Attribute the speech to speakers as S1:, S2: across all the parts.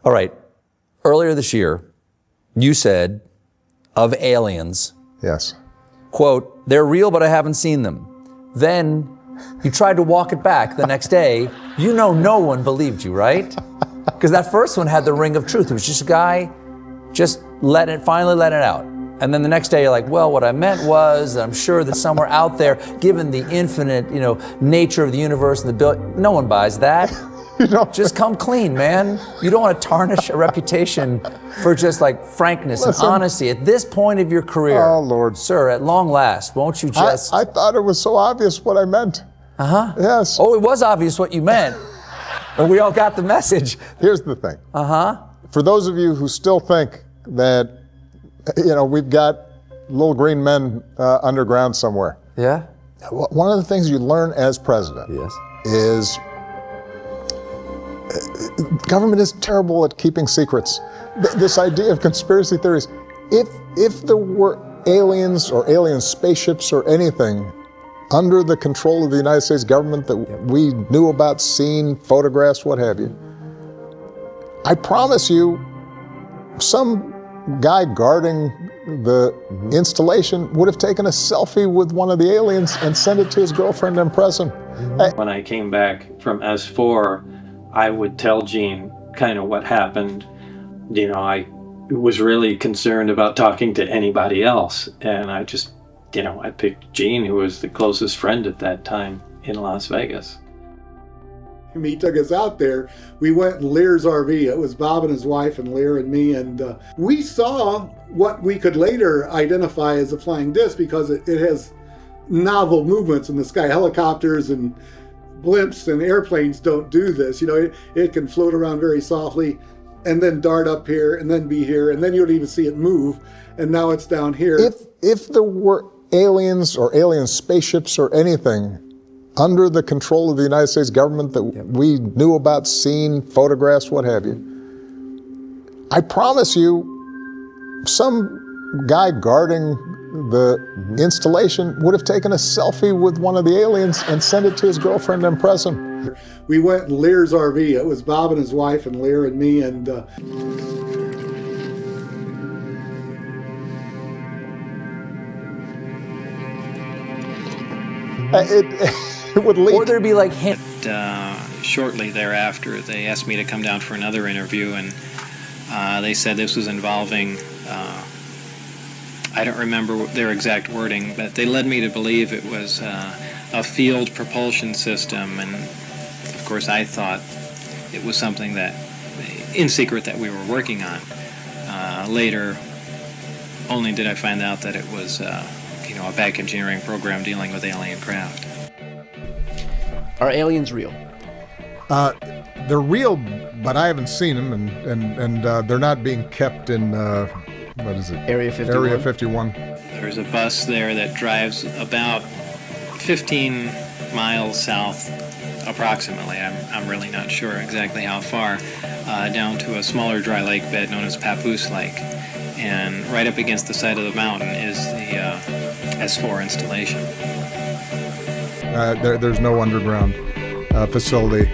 S1: All right. Earlier this year, you said of aliens,
S2: Yes.
S1: quote, they're real, but I haven't seen them. Then you tried to walk it back the next day. You know no one believed you, right? Because that first one had the ring of truth. It was just a guy just finally let it out. And then the next day you're like, well, what I meant was, I'm sure that somewhere out there, given the infinite, nature of the universe and no one buys that. Just come clean, man. You don't want to tarnish a reputation for just like frankness and honesty at this point of your career.
S2: Oh, Lord.
S1: Sir, at long last, won't you just...
S2: I thought it was so obvious what I meant.
S1: Uh-huh.
S2: Yes.
S1: Oh, it was obvious what you meant. And we all got the message.
S2: Here's the thing.
S1: Uh-huh.
S2: For those of you who still think that, we've got little green men underground somewhere.
S1: Yeah?
S2: One of the things you learn as president is government is terrible at keeping secrets. This idea of conspiracy theories, if there were aliens or alien spaceships or anything under the control of the United States government that we knew about, seen, photographs, what have you, I promise you, some guy guarding the installation would have taken a selfie with one of the aliens and sent it to his girlfriend and press him.
S3: When I came back from S4, I would tell Gene kind of what happened. I was really concerned about talking to anybody else. And I just, I picked Gene, who was the closest friend at that time in Las Vegas.
S4: He took us out there. We went in Lear's RV. It was Bob and his wife and Lear and me. And we saw what we could later identify as a flying disc because it has novel movements in the sky. Helicopters and blimps and airplanes don't do this. It can float around very softly and then dart up here and then be here. And then you don't even see it move. And now it's down here.
S2: If there were aliens or alien spaceships or anything under the control of the United States government that we knew about, seen, photographs, what have you, I promise you, some guy guarding the installation would have taken a selfie with one of the aliens and sent it to his girlfriend and press him.
S4: We went in Lear's RV. It was Bob and his wife and Lear and me. And
S2: it would leak.
S1: Or there'd be like hint.
S5: Shortly thereafter, they asked me to come down for another interview, and they said this was involving, I don't remember their exact wording, but they led me to believe it was a field propulsion system, and of course I thought it was something that, in secret, that we were working on. Later, only did I find out that it was a back engineering program dealing with alien craft.
S6: Are aliens real?
S2: They're real, but I haven't seen them, and they're not being kept in, what is it?
S6: Area 51?
S2: Area 51.
S5: There's a bus there that drives about 15 miles south, approximately. I'm really not sure exactly how far, down to a smaller dry lake bed known as Papoose Lake. And right up against the side of the mountain is the S4 installation.
S2: There's no underground facility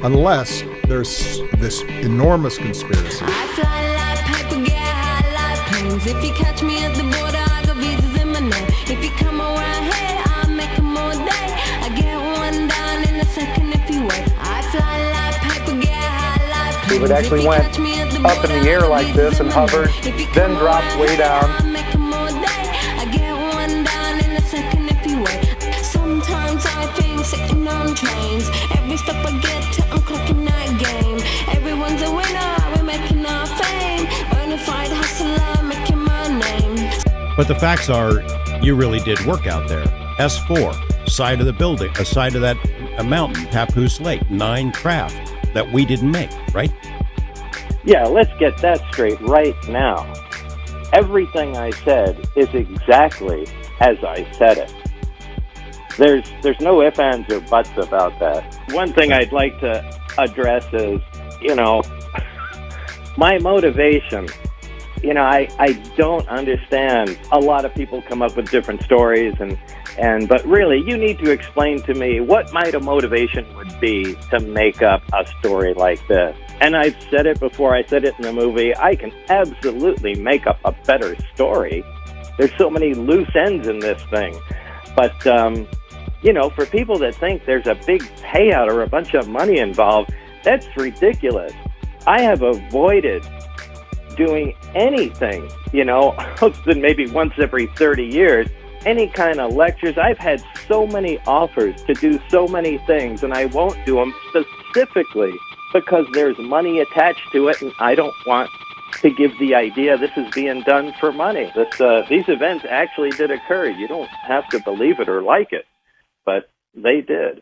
S2: unless there's this enormous conspiracy.
S7: I fly like paper, get high like planes. If you catch me at the border, I got visas in my name. If you come around here, I'll make them all day. I get one down in a second if you wait. I fly like paper, get high like planes.
S8: It actually went up in the air like this and hovered, then dropped way down.
S7: Sometimes I think sitting on trains. Every step I get to, I'm clocking that game. Everyone's a winner, we're making our fame. Bonafide hustler, making my name.
S9: But the facts are, you really did work out there. S4, side of the building, a side of that mountain, Papoose Lake, 9 craft that we didn't make, right?
S10: Yeah, let's get that straight right now. Everything I said is exactly as I said it. There's no ifs, ands, or buts about that. One thing I'd like to address is, my motivation. I don't understand. A lot of people come up with different stories, but really, you need to explain to me what my motivation would be to make up a story like this. And I've said it before, I said it in the movie, I can absolutely make up a better story. There's so many loose ends in this thing. But, you know, for people that think there's a big payout or a bunch of money involved, that's ridiculous. I have avoided doing anything, you know, other than maybe once every 30 years, any kind of lectures. I've had so many offers to do so many things, and I won't do them specifically because there's money attached to it, and I don't want to give the idea this is being done for money. These events actually did occur. You don't have to believe it or like it, but they did.